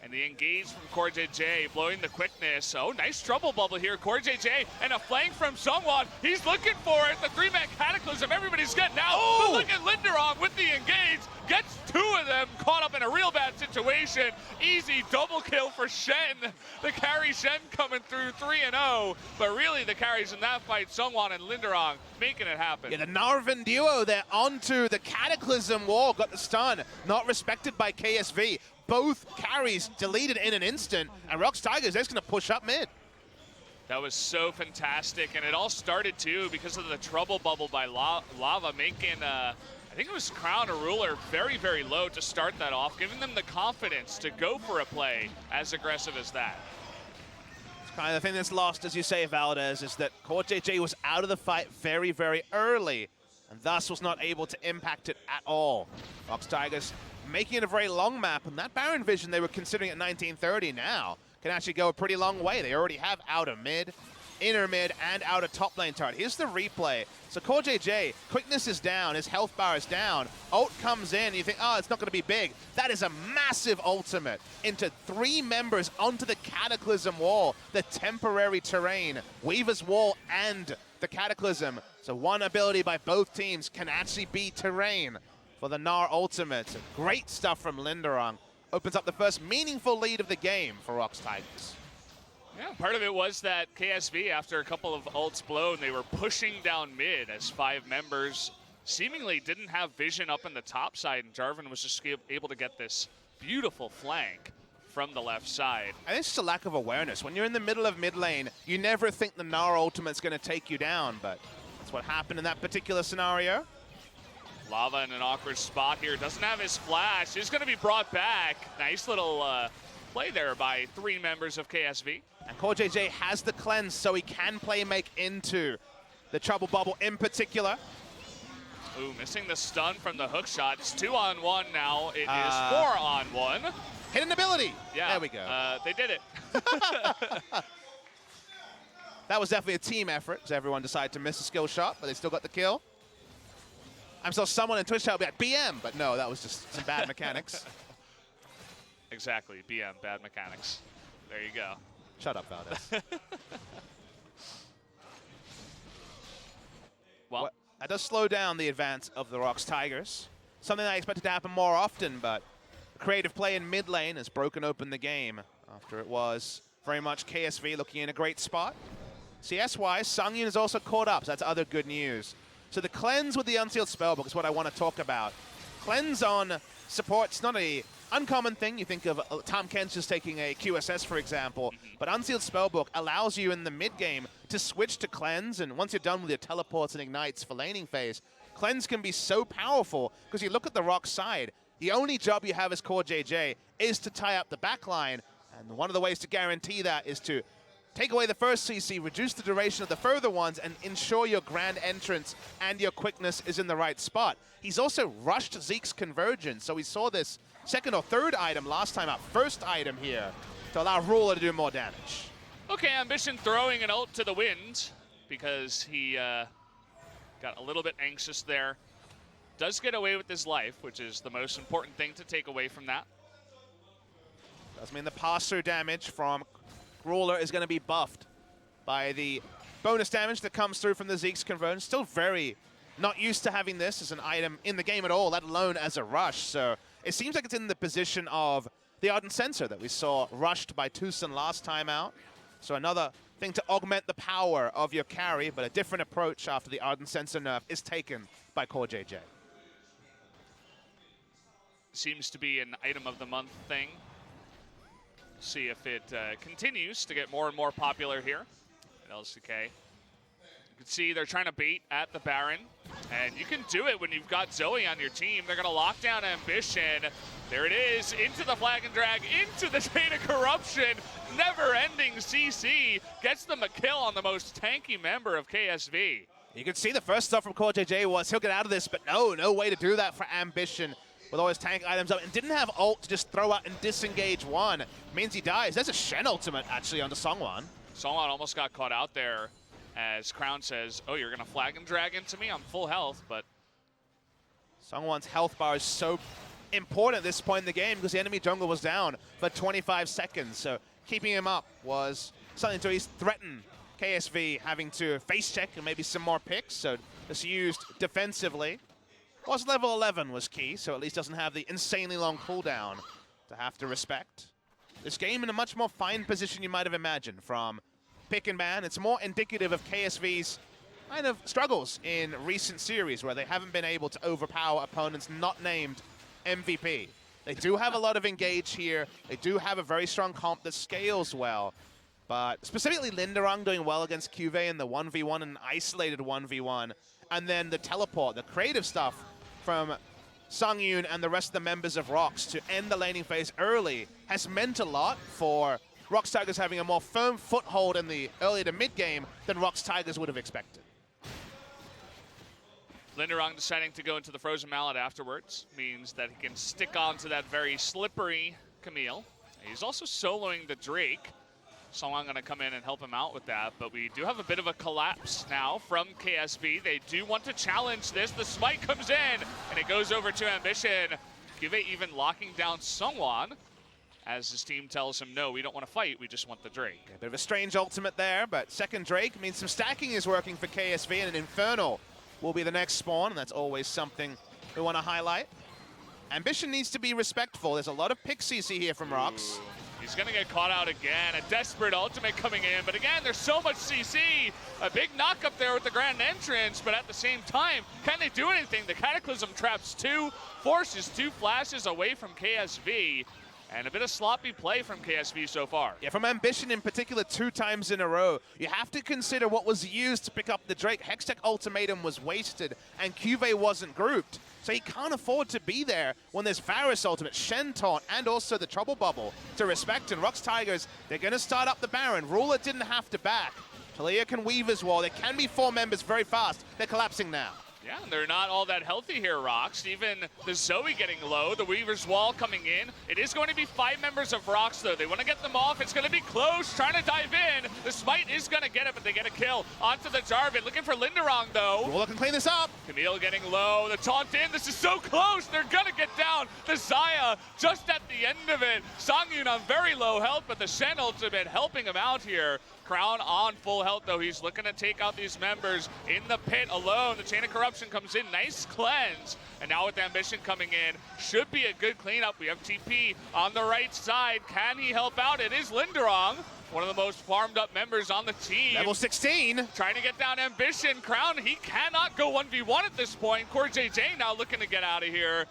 And the engage from CoreJJ, blowing the quickness. Oh, nice trouble bubble here. CoreJJ and a flank from Sungwon. He's looking for it. The three-man cataclysm. Everybody's getting out. Oh! But look at Linderong with the engage. Gets two of them caught up in a real bad situation. Easy double kill for Shen. The carry Shen coming through 3-0. But really the carries in that fight, Sungwon and Linderong making it happen. Yeah, the Narvin duo there onto the cataclysm wall. Got the stun. Not respected by KSV. Both carries deleted in an instant, and ROX Tigers, they're just going to push up mid. That was so fantastic, and it all started too because of the trouble bubble by Lava, making, I think it was Crown or Ruler very, very low to start that off, giving them the confidence to go for a play as aggressive as that. It's kind of the thing that's lost, as you say, Valdez, is that CoreJJ was out of the fight very, very early, and thus was not able to impact it at all. ROX Tigers making it a very long map, and that Baron vision they were considering at 1930 now can actually go a pretty long way. They already have outer mid, inner mid, and outer top lane turret. Here's the replay. So CoreJJ, quickness is down, his health bar is down, ult comes in, you think, oh, it's not going to be big. That is a massive ultimate into three members onto the Cataclysm wall, the temporary terrain, Weaver's Wall and the Cataclysm. So one ability by both teams can actually be terrain for the Gnar ultimate. So great stuff from Linderong. Opens up the first meaningful lead of the game for ROX Tigers. Yeah, part of it was that KSV, after a couple of ults blown, they were pushing down mid as five members seemingly didn't have vision up in the top side, and Jarvan was just able to get this beautiful flank from the left side. I think it's just a lack of awareness. When you're in the middle of mid lane, you never think the Gnar ultimate's going to take you down, but that's what happened in that particular scenario. Lava in an awkward spot here. Doesn't have his flash. Is going to be brought back. Nice little play there by three members of KSV. And CoreJJ has the cleanse, so he can play make into the trouble bubble in particular. Ooh, missing the stun from the hook shot. It's 2-on-1 now. It is 4-on-1. Hidden ability. Yeah. There we go. They did it. That was definitely a team effort, because everyone decided to miss a skill shot, but they still got the kill. I'm still someone in Twitch chat will be like, BM, but no, that was just some bad mechanics. Exactly, BM, bad mechanics. There you go. Shut up, Valdez. Well, that does slow down the advance of the ROX Tigers. Something that I expected to happen more often, but creative play in mid lane has broken open the game after it was very much KSV looking in a great spot. CS-wise, Sungyun is also caught up, so that's other good news. So the cleanse with the Unsealed Spellbook is what I want to talk about. Cleanse on support's not a uncommon thing. You think of Tom Kent's just taking a QSS, for example, but Unsealed Spellbook allows you in the mid-game to switch to cleanse, and once you're done with your teleports and ignites for laning phase, cleanse can be so powerful, because you look at the ROX side, the only job you have as CoreJJ is to tie up the backline, and one of the ways to guarantee that is to take away the first CC, reduce the duration of the further ones, and ensure your grand entrance and your quickness is in the right spot. He's also rushed Zeke's convergence, so we saw this second or third item last time out. First item here to allow Ruler to do more damage. okay, Ambition throwing an ult to the wind because he got a little bit anxious there. Does get away with his life, which is the most important thing to take away from that. Does mean the pass-through damage from Ruler is going to be buffed by the bonus damage that comes through from the Zeke's conversion. Still very not used to having this as an item in the game at all, let alone as a rush. So it seems like it's in the position of the Ardent Sensor that we saw rushed by Tucson last time out. So another thing to augment the power of your carry, but a different approach after the Ardent Sensor nerf is taken by CoreJJ. Seems to be an item of the month thing. See if it continues to get more and more popular here at LCK. You can see they're trying to bait at the Baron, and you can do it when you've got Zoe on your team. They're going to lock down Ambition. There it is, into the flag and drag, into the Chain of Corruption. Never-ending CC gets them a kill on the most tanky member of KSV. You can see the first stuff from CoreJJ was he'll get out of this, but no way to do that for Ambition. With all his tank items up, and didn't have ult to just throw out and disengage one. Means he dies. There's a Shen ultimate, actually, onto Sungwon. Sungwon almost got caught out there as Crown says, oh, you're going to flag and drag into me? I'm full health, but... Sungwon's health bar is so important at this point in the game because the enemy jungle was down for 25 seconds. So keeping him up was something to at least threaten KSV having to face check and maybe some more picks. So it's used defensively. Was level 11 was key, so at least doesn't have the insanely long cooldown to have to respect. This game in a much more fine position you might have imagined from pick and ban. It's more indicative of KSV's kind of struggles in recent series where they haven't been able to overpower opponents not named MVP. They do have a lot of engage here. They do have a very strong comp that scales well. But specifically Linderung doing well against QV in the 1v1 and isolated 1v1. And then the teleport, the creative stuff from Sungyun and the rest of the members of ROX to end the laning phase early has meant a lot for ROX Tigers having a more firm foothold in the early to mid game than ROX Tigers would have expected. Linderung deciding to go into the Frozen Mallet afterwards means that he can stick on to that very slippery Camille. He's also soloing the Drake. So I'm going to come in and help him out with that, but we do have a bit of a collapse now from KSV. They do want to challenge this. The smite comes in, and it goes over to Ambition. Give it even locking down Sungwon, as his team tells him, no, we don't want to fight, we just want the Drake. A bit of a strange ultimate there, but second Drake means some stacking is working for KSV, and an Infernal will be the next spawn, and that's always something we want to highlight. Ambition needs to be respectful. There's a lot of pick CC here from ROX. He's going to get caught out again. A desperate ultimate coming in. But again, there's so much CC. A big knock up there with the grand entrance. But at the same time, can they do anything? The Cataclysm traps 2, forces 2 flashes away from KSV. And a bit of sloppy play from KSV so far. Yeah, from Ambition in particular 2 times in a row. You have to consider what was used to pick up the Drake. Hextech Ultimatum was wasted, and QV wasn't grouped. So he can't afford to be there when there's Varus Ultimate, Shen Taunt, and also the Trouble Bubble to respect. And ROX Tigers, they're going to start up the Baron. Ruler didn't have to back. Talia can weave as well. There can be 4 members very fast. They're collapsing now. Yeah, they're not all that healthy here, ROX. Even the Zoe getting low, the Weaver's Wall coming in. It is going to be 5 members of ROX, though. They want to get them off. It's going to be close, trying to dive in. The Smite is going to get it, but they get a kill onto the Jarvan. Looking for Linderung, though. Ruler can clean this up. Camille getting low. The taunt in. This is so close. They're going to get down. The Xayah just at the end of it. Songyun on very low health, but the Shen ultimate helping him out here. Crown on full health, though. He's looking to take out these members in the pit alone. The Chain of Corruption comes in. Nice cleanse. And now with Ambition coming in, should be a good cleanup. We have TP on the right side. Can he help out? It is Linderung, one of the most farmed up members on the team. Level 16. Trying to get down Ambition. Crown, he cannot go 1v1 at this point. Core JJ now looking to get out of here.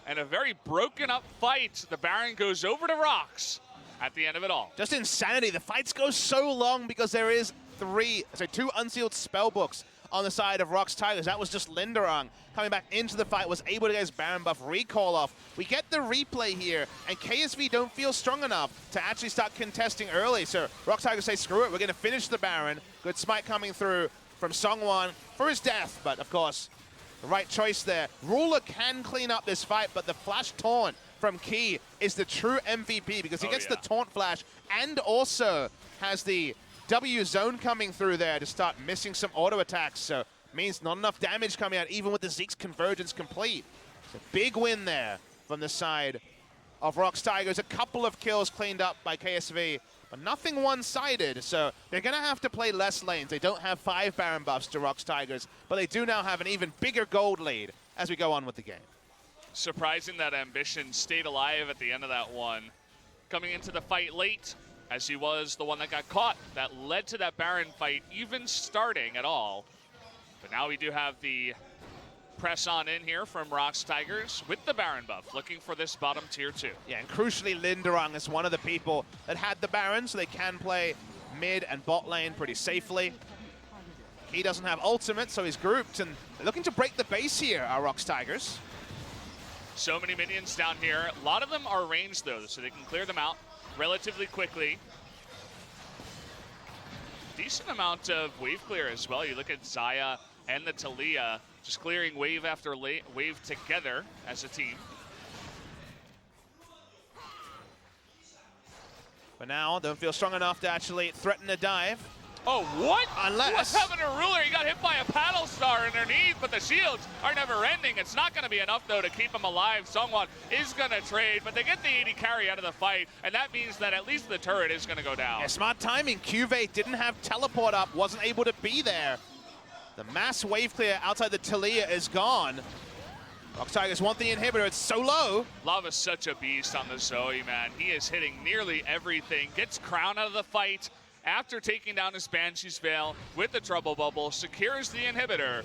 And a very broken up fight. The Baron goes over to ROX at the end of it all. Just insanity. The fights go so long because there is 2 unsealed spell books on the side of ROX Tigers. That was just Linderung coming back into the fight, was able to get his Baron buff recall off. We get the replay here, and KSV don't feel strong enough to actually start contesting early. So ROX Tigers say, screw it, we're going to finish the Baron. Good smite coming through from Sungwon for his death, but of course, the right choice there. Ruler can clean up this fight, but the flash taunt from Key is the true MVP because he gets the taunt flash and also has the W zone coming through there to start missing some auto attacks. So means not enough damage coming out even with the Zeke's convergence complete. It's a big win there from the side of ROX Tigers. A couple of kills cleaned up by KSV, but nothing one-sided. So they're going to have to play less lanes. They don't have 5 Baron buffs to ROX Tigers, but they do now have an even bigger gold lead as we go on with the game. Surprising that Ambition stayed alive at the end of that one. Coming into the fight late, as he was the one that got caught. That led to that Baron fight even starting at all. But now we do have the press on in here from ROX Tigers with the Baron buff, looking for this bottom tier 2. Yeah, and crucially, Linderung is one of the people that had the Baron, so they can play mid and bot lane pretty safely. He doesn't have ultimate, so he's grouped, and they're looking to break the base here, our ROX Tigers. So many minions down here. A lot of them are ranged, though, so they can clear them out relatively quickly. Decent amount of wave clear as well. You look at Xayah and the Talia just clearing wave after wave together as a team. But now, don't feel strong enough to actually threaten a dive. Oh, what? Unless- What's happening to Ruler? He got hit by a paddle star underneath, but the shields are never ending. It's not going to be enough, though, to keep him alive. Sungwon is going to trade, but they get the 80 carry out of the fight, and that means that at least the turret is going to go down. Yeah, smart timing. QV didn't have teleport up, wasn't able to be there. The mass wave clear outside the Talia is gone. ROX Tigers want the inhibitor. It's so low. Lava's such a beast on the Zoe, man. He is hitting nearly everything. Gets Crown out of the fight after taking down his Banshee's Veil with the Trouble Bubble. Secures the inhibitor.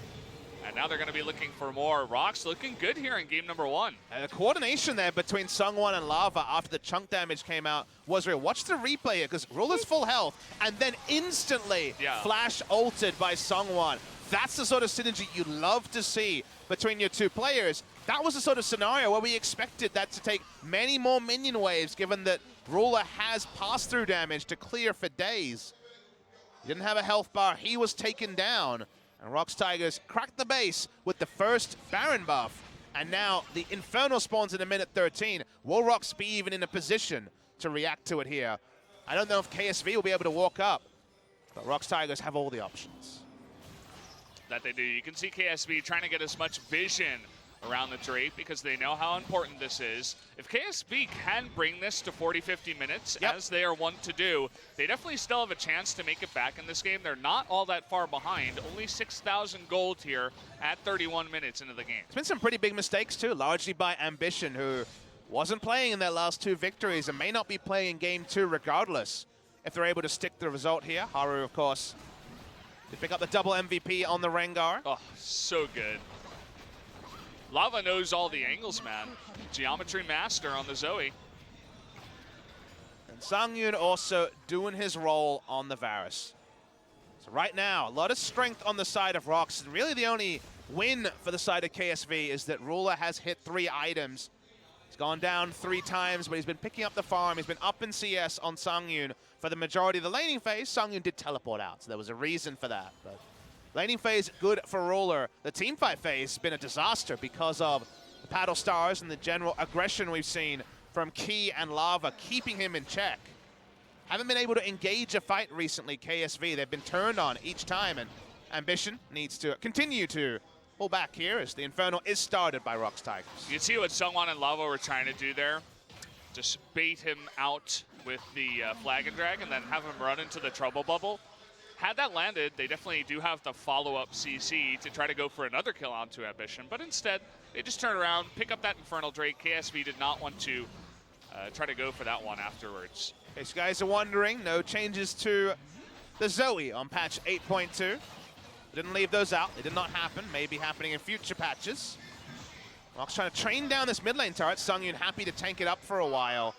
And now they're going to be looking for more. ROX looking good here in game number 1. The coordination there between Sungwon and Lava after the chunk damage came out was real. Watch the replay here, because Ruler's full health, and then instantly flash ulted by Sungwon. That's the sort of synergy you love to see between your two players. That was the sort of scenario where we expected that to take many more minion waves, given that Ruler has pass-through damage to clear for days. He didn't have a health bar. He was taken down. And ROX Tigers cracked the base with the first Baron buff. And now the Infernal spawns in a minute 13. Will ROX be even in a position to react to it here? I don't know if KSV will be able to walk up, but ROX Tigers have all the options. That they do. You can see KSV trying to get as much vision around the Drake because they know how important this is. If KSV can bring this to 40-50 minutes, as they are wont to do, they definitely still have a chance to make it back in this game. They're not all that far behind. Only 6,000 gold here at 31 minutes into the game. It's been some pretty big mistakes too, largely by Ambition, who wasn't playing in their last 2 victories and may not be playing in game 2 regardless if they're able to stick the result here. Haru, of course, to pick up the double MVP on the Rengar. Oh, so good. Lava knows all the angles, man. Geometry master on the Zoe. And Sangyun also doing his role on the Varus. So right now, a lot of strength on the side of ROX. And really the only win for the side of KSV is that Ruler has hit 3 items. He's gone down 3 times, but he's been picking up the farm. He's been up in CS on Sangyun for the majority of the laning phase. Sangyun did teleport out, so there was a reason for that. But laning phase, good for Ruler. The teamfight phase has been a disaster because of the paddle stars and the general aggression we've seen from Key and Lava, keeping him in check. Haven't been able to engage a fight recently, KSV. They've been turned on each time, and Ambition needs to continue to pull back here as the Infernal is started by ROX Tigers. You can see what Sungwon and Lava were trying to do there. Just bait him out with the Flag and Drag and then have him run into the Trouble Bubble. Had that landed, they definitely do have the follow-up CC to try to go for another kill onto Ambition, but instead, they just turn around, pick up that Infernal Drake. KSV did not want to try to go for that one afterwards. In case you guys are wondering, no changes to the Zoe on patch 8.2. Didn't leave those out. They did not happen. Maybe happening in future patches. ROX trying to train down this mid lane turret. Sangyun happy to tank it up for a while.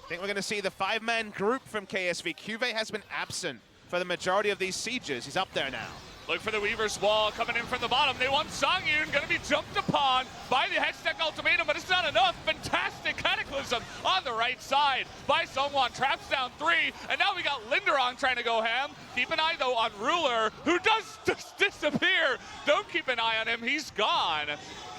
I think we're going to see the 5-man group from KSV. QV has been absent for the majority of these sieges. He's up there now. Look for the Weaver's Wall coming in from the bottom. They want Sangyun, going to be jumped upon by the Hextech Ultimatum, but it's not enough. Fantastic Cataclysm on the right side by Sungwon. Traps down 3, and now we got Linderong trying to go ham. Keep an eye, though, on Ruler, who does just disappear. Don't keep an eye on him. He's gone.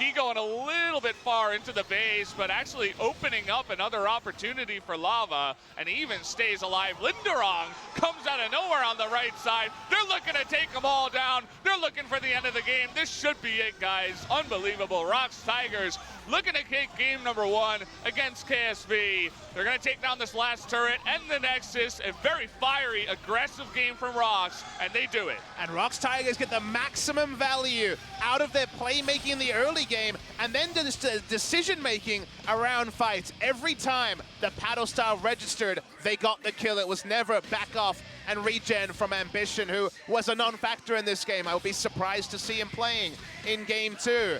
He going a little bit far into the base, but actually opening up another opportunity for Lava, and he even stays alive. Linderong comes out of nowhere on the right side. They're looking to take them all down. They're looking for the end of the game. This should be it, guys. Unbelievable. ROX Tigers looking to take game number 1 against KSV. They're going to take down this last turret and the Nexus. A very fiery, aggressive game from ROX, and they do it. And ROX Tigers get the maximum value out of their playmaking in the early game, and then the decision-making around fights. Every time the paddle style registered, they got the kill. It was never back off and regen from Ambition, who was a non-factor in this game. I would be surprised to see him playing in game 2.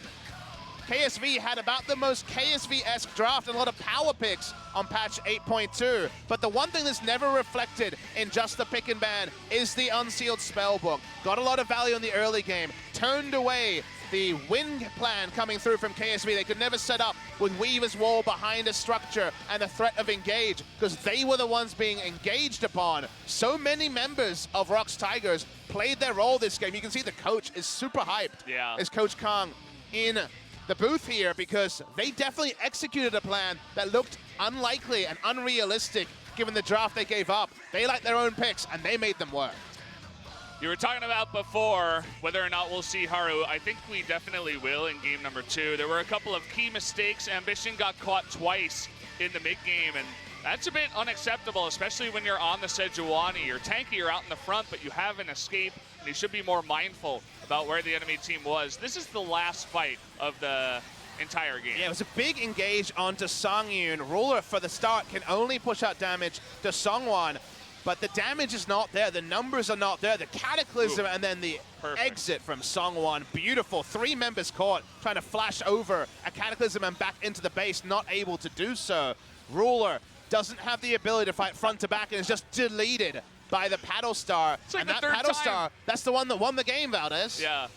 KSV had about the most KSV-esque draft and a lot of power picks on patch 8.2. But the one thing that's never reflected in just the pick and ban is the unsealed spellbook. Got a lot of value in the early game. Turned away the win plan coming through from KSV. They could never set up with Weaver's Wall behind a structure and the threat of engage, because they were the ones being engaged upon. So many members of ROX Tigers played their role this game. You can see the coach is super hyped. Yeah. As Coach Kong in the booth here, because they definitely executed a plan that looked unlikely and unrealistic given the draft they gave up. They liked their own picks and they made them work. You were talking about before whether or not we'll see Haru. I think we definitely will in game number 2. There were a couple of key mistakes. Ambition got caught twice in the mid-game, and that's a bit unacceptable, especially when you're on the Sejuani. You're tanky, you're out in the front, but you have an escape, and you should be more mindful about where the enemy team was. This is the last fight of the entire game. Yeah, it was a big engage onto Songyun. Ruler for the start can only push out damage to Songwon, but the damage is not there. The numbers are not there. The Cataclysm and then the exit from Songwon. Beautiful. 3 members caught, trying to flash over a Cataclysm and back into the base, not able to do so. Ruler doesn't have the ability to fight front to back and is just deleted by the Paddle Star. It's like and the that third Paddle time. Star, that's the one that won the game, Valdez. Yeah.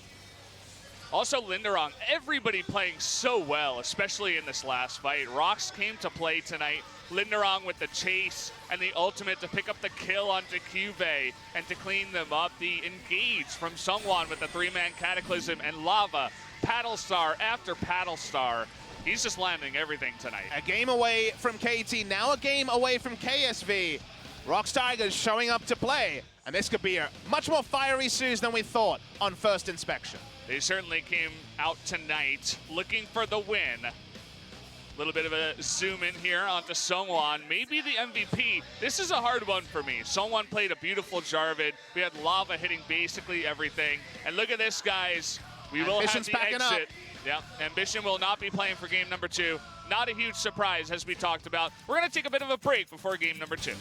Also, Linderong, everybody playing so well, especially in this last fight. ROX came to play tonight. Linderong with the chase and the ultimate to pick up the kill onto Cuvée and to clean them up. The engage from Sungwon with the 3-man Cataclysm and Lava. Paddle Star after Paddle Star. He's just landing everything tonight. A game away from KT, now a game away from KSV. ROX Tigers showing up to play, and this could be a much more fiery series than we thought on first inspection. They certainly came out tonight looking for the win. A little bit of a zoom in here onto Sungwon, maybe the MVP. This is a hard one for me. Sungwon played a beautiful Jarvid. We had Lava hitting basically everything. And look at this, guys. We will have the exit. Yeah, Ambition will not be playing for game number 2. Not a huge surprise, as we talked about. We're going to take a bit of a break before game number 2.